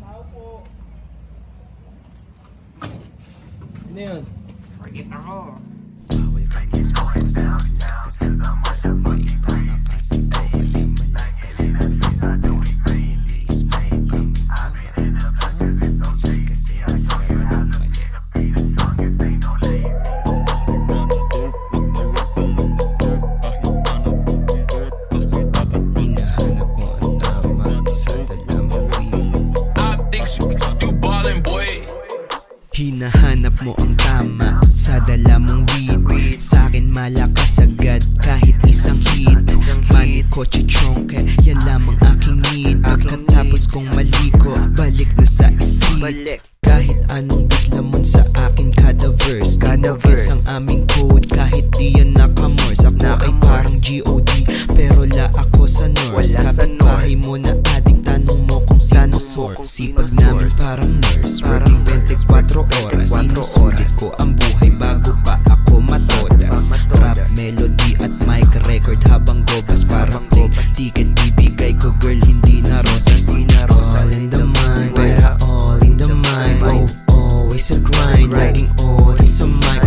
Tao po. Ano yun? Forget ako. Bawal ka mag-smoke kasi wala kasi maita na kasi ikaw ay mali. Pero i-smoke kami tama. Hindi kasi nagsabi ng mali. Hinahanap mo ang tama sa dalamang weed. Hinahanap mo ang tama sa dala mong weed. Sa'kin malakas agad kahit isang hit. Money, kotse, chonke, yan lamang aking need. Pagkatapos kong maliko, balik na sa street. Kahit anong beat lamon sa akin kada verse. Di mo gets ang aming code kahit di yan nakamors. Ako ay parang G.O.D pero la ako sa Norse. Kapitbahay mo na adik, tanong mo kung sino source. Sipag namin parang nurse, working 24 oras. Sinusulit ko ang buhay bago pa ako matodas. Rap, melody at mic record habang gobas. Parang play ticket bibigay ko girl, hindi na rosas. All in the mind, pera all in the mind. Oh, always a grind, laging all sa mic.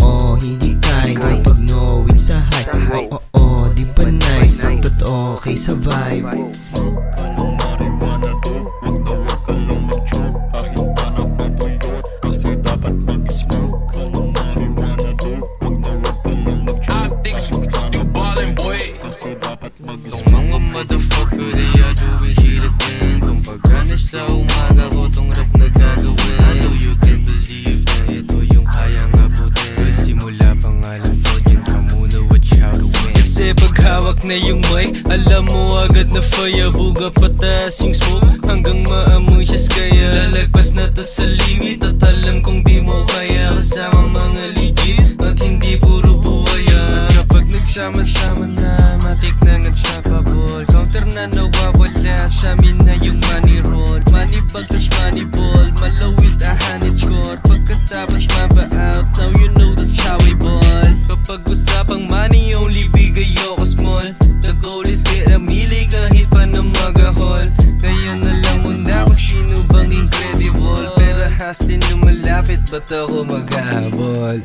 Oh, hindi kind kapag no win sa hype. Oh, di ba nice, ang totoo okay sa vibe. Smoke ka ng marijuana to, huwag na huwag ka lang mag-choke. Kahit pa napatuyot, kasi dapat mag-smoke ka ng marijuana to, huwag na huwag ka lang mag-choke. Kasi dapat mag-smoke. Mga motherfucker, they are doing shit again. Kung pagkanis sa umaga ko tong rap na gagawin. I know you can believe na ito yung kayang abutin. Simula pangalan ko, dyan ka muna, watch how to win. Kasi pag hawak na yung mic, alam mo agad na fire. Buga pataas yung smoke hanggang maamoy siya. Kaya lalagpas na to sa limit. At alam kong di mo kaya kasama mga legit at hindi puro buhaya. Kapag nagsama-sama na, matik nang unstoppable. Counter na nawawala, sa amin na yung money roll. Money bag tas money ball, malawit a handed score. Pagkatapos maba-out, now you know that's how we ball. Kapag usapang money, only bigay ako small. The goal is get a mili kahit pa na mag-ahol. Kaya nalang muna kung sino bang incredible. Pero hastin lumalapit, ba't ako maghahabol?